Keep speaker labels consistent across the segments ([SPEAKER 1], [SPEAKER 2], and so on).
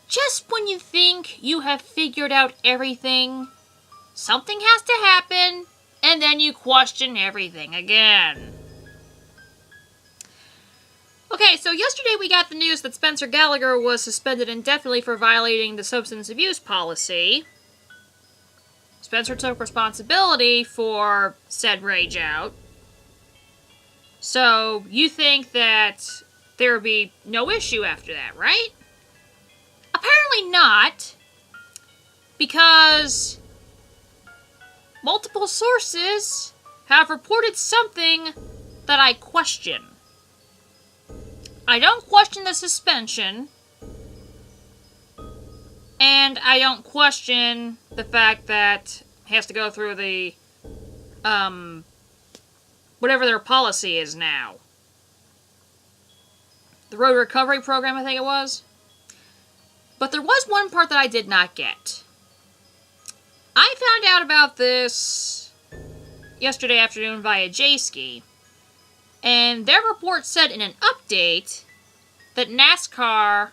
[SPEAKER 1] just when you think you have figured out everything, something has to happen, and then you question everything again. Okay, so yesterday we got the news that Spencer Gallagher was suspended indefinitely for violating the substance abuse policy. Spencer took responsibility for said rage out. So, you think that there would be no issue after that, right? Apparently not, because multiple sources have reported something that I question. I don't question the suspension, and I don't question the fact that he has to go through the, whatever their policy is now. The road recovery program, I think it was. But there was one part that I did not get. I found out about this yesterday afternoon via J-Ski, and their report said in an update that NASCAR,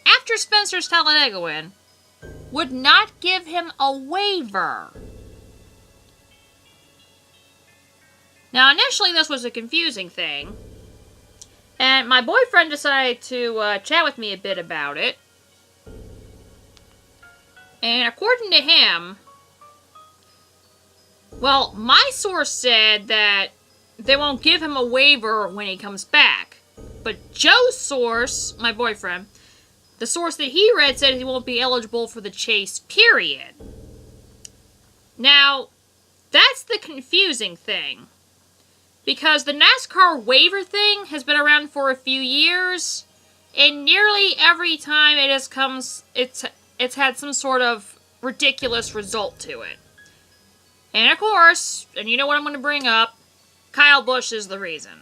[SPEAKER 1] after Spencer's Talladega win, would not give him a waiver. Now, initially this was a confusing thing, and my boyfriend decided to chat with me a bit about it. And according to him, well, my source said that they won't give him a waiver when he comes back. But Joe's source, my boyfriend, the source that he read said he won't be eligible for the chase, period. Now, that's the confusing thing. Because the NASCAR waiver thing has been around for a few years, and nearly every time it's had some sort of ridiculous result to it. And of course, and you know what I'm going to bring up, Kyle Busch is the reason.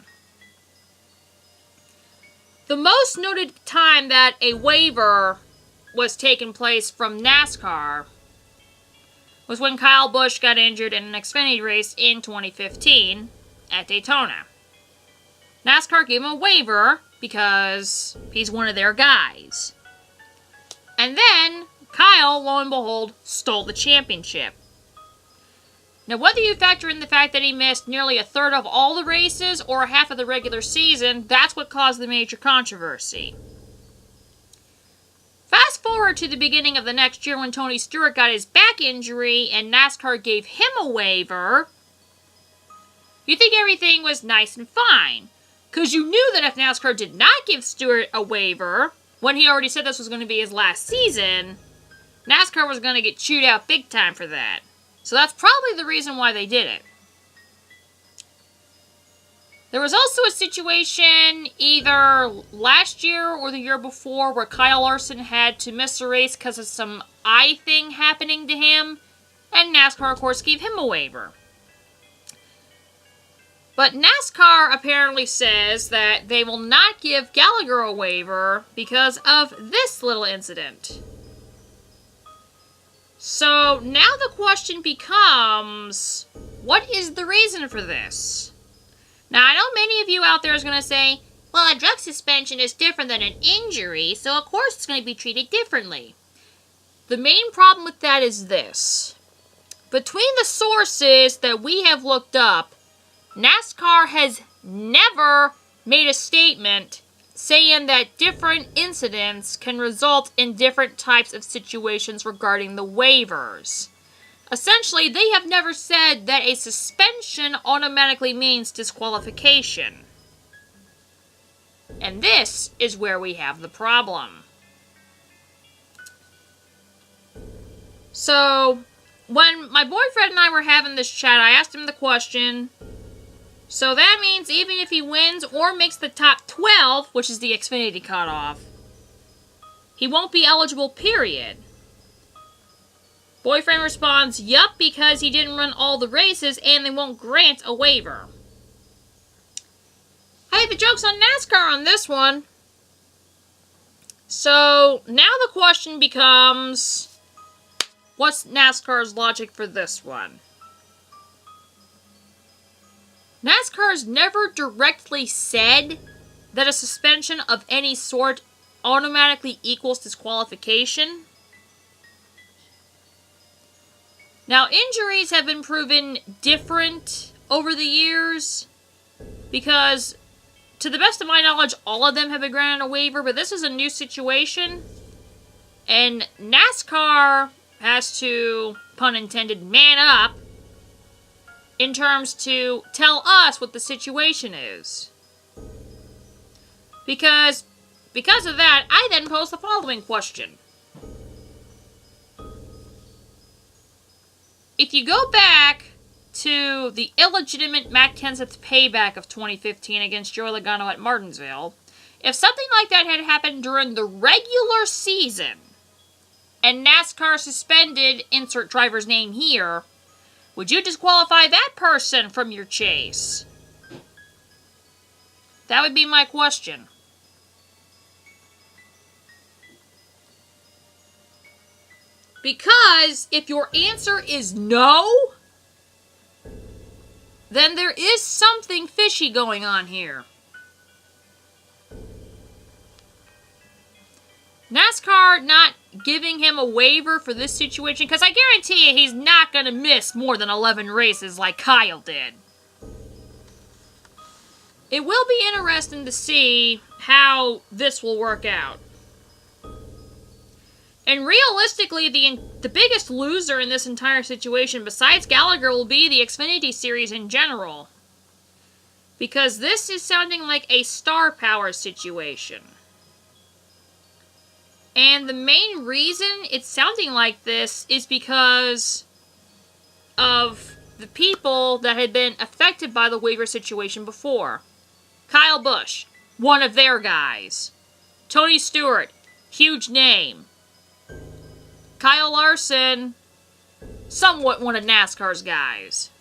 [SPEAKER 1] The most noted time that a waiver was taking place from NASCAR was when Kyle Busch got injured in an Xfinity race in 2015 at Daytona. NASCAR gave him a waiver because he's one of their guys. And then, Kyle, lo and behold, stole the championship. Now, whether you factor in the fact that he missed nearly a third of all the races or half of the regular season, that's what caused the major controversy. Fast forward to the beginning of the next year when Tony Stewart got his back injury and NASCAR gave him a waiver, you think everything was nice and fine. Because you knew that if NASCAR did not give Stewart a waiver, when he already said this was going to be his last season, NASCAR was going to get chewed out big time for that. So that's probably the reason why they did it. There was also a situation either last year or the year before where Kyle Larson had to miss a race because of some eye thing happening to him, and NASCAR, of course, gave him a waiver. But NASCAR apparently says that they will not give Gallagher a waiver because of this little incident. So now the question becomes, what is the reason for this? Now, I know many of you out there is going to say, well, a drug suspension is different than an injury, so of course it's going to be treated differently. The main problem with that is this. Between the sources that we have looked up, NASCAR has never made a statement saying that different incidents can result in different types of situations regarding the waivers. Essentially, they have never said that a suspension automatically means disqualification. And this is where we have the problem. So, when my boyfriend and I were having this chat, I asked him the question, so that means even if he wins or makes the top 12, which is the Xfinity cutoff, he won't be eligible, period. Boyfriend responds, yup, because he didn't run all the races and they won't grant a waiver. Hey, the joke's on NASCAR on this one. So, now the question becomes, what's NASCAR's logic for this one? NASCAR's never directly said that a suspension of any sort automatically equals disqualification. Now, injuries have been proven different over the years because, to the best of my knowledge, all of them have been granted a waiver, but this is a new situation. And NASCAR has to, pun intended, man up in terms to tell us what the situation is. Because of that, I then pose the following question. If you go back to the illegitimate Matt Kenseth payback of 2015 against Joey Logano at Martinsville, if something like that had happened during the regular season, and NASCAR suspended, insert driver's name here, would you disqualify that person from your chase? That would be my question. Because if your answer is no, then there is something fishy going on here. NASCAR not giving him a waiver for this situation, because I guarantee you he's not going to miss more than 11 races like Kyle did. It will be interesting to see how this will work out. And realistically, the biggest loser in this entire situation, besides Gallagher, will be the Xfinity Series in general. Because this is sounding like a star power situation. And the main reason it's sounding like this is because of the people that had been affected by the waiver situation before. Kyle Busch, one of their guys. Tony Stewart, huge name. Kyle Larson, somewhat one of NASCAR's guys.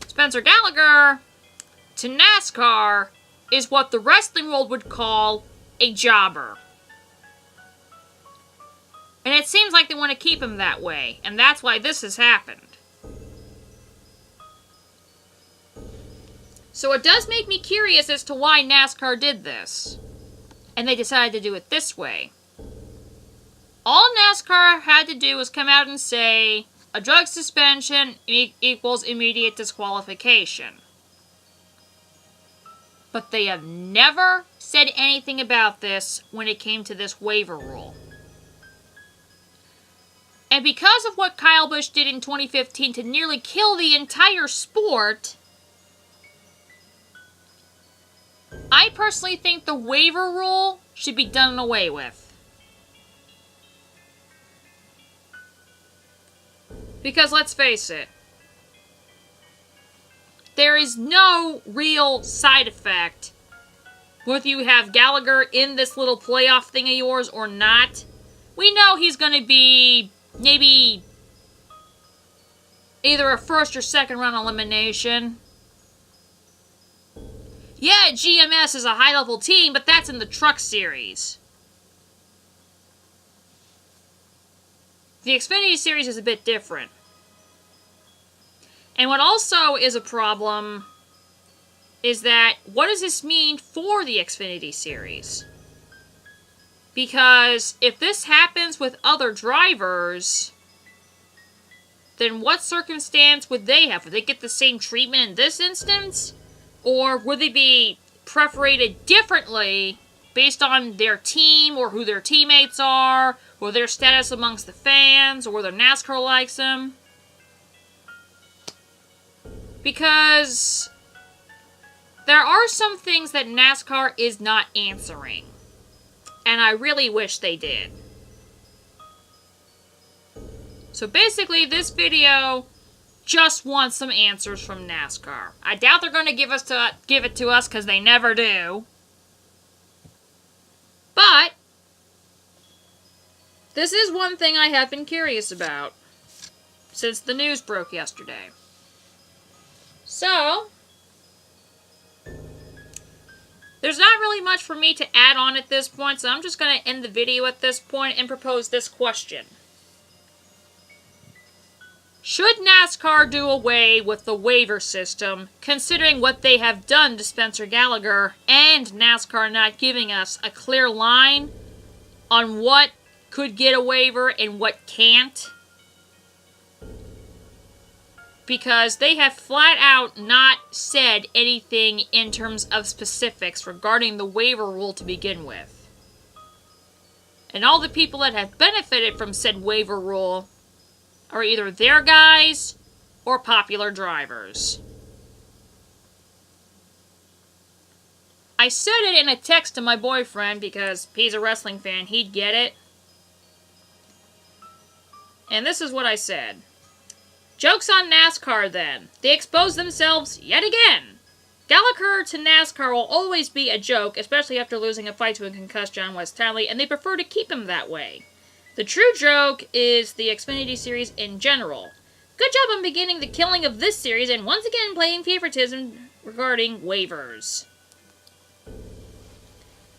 [SPEAKER 1] Spencer Gallagher, to NASCAR, is what the wrestling world would call a jobber. And it seems like they want to keep him that way, and that's why this has happened. So it does make me curious as to why NASCAR did this. And they decided to do it this way. All NASCAR had to do was come out and say, a drug suspension equals immediate disqualification. But they have never said anything about this when it came to this waiver rule. And because of what Kyle Busch did in 2015 to nearly kill the entire sport, I personally think the waiver rule should be done away with. Because let's face it, there is no real side effect whether you have Gallagher in this little playoff thing of yours or not. We know he's going to be maybe either a first or second round elimination. Yeah, GMS is a high-level team, but that's in the Truck Series. The Xfinity Series is a bit different. And what also is a problem is that, what does this mean for the Xfinity Series? Because if this happens with other drivers, then what circumstance would they have? Would they get the same treatment in this instance? Or would they be perforated differently based on their team or who their teammates are, or their status amongst the fans, or whether NASCAR likes them? Because there are some things that NASCAR is not answering. And I really wish they did. So basically, this video just wants some answers from NASCAR. I doubt they're going to give it to us because they never do. But this is one thing I have been curious about since the news broke yesterday. So there's not really much for me to add on at this point, so I'm just going to end the video at this point and propose this question. Should NASCAR do away with the waiver system, considering what they have done to Spencer Gallagher and NASCAR not giving us a clear line on what could get a waiver and what can't? Because they have flat out not said anything in terms of specifics regarding the waiver rule to begin with. And all the people that have benefited from said waiver rule are either their guys or popular drivers. I said it in a text to my boyfriend because he's a wrestling fan, he'd get it. And this is what I said. Joke's on NASCAR then. They expose themselves yet again. Gallagher to NASCAR will always be a joke, especially after losing a fight to a concussed John West Talley, and they prefer to keep him that way. The true joke is the Xfinity series in general. Good job on beginning the killing of this series and once again playing favoritism regarding waivers.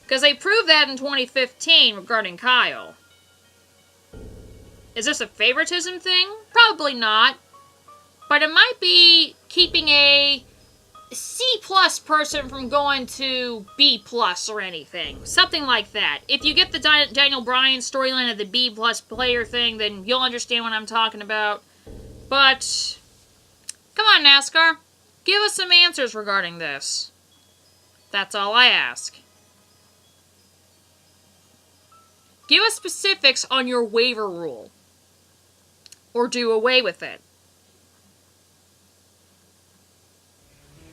[SPEAKER 1] Because they proved that in 2015 regarding Kyle. Is this a favoritism thing? Probably not. But it might be keeping a C+ person from going to B+ or anything. Something like that. If you get the Daniel Bryan storyline of the B+ player thing, then you'll understand what I'm talking about. But, come on NASCAR. Give us some answers regarding this. That's all I ask. Give us specifics on your waiver rule. Or do away with it.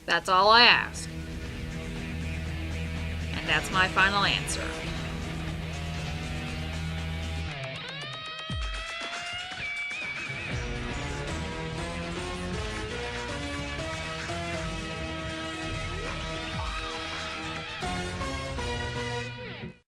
[SPEAKER 1] That's all I ask. And that's my final answer.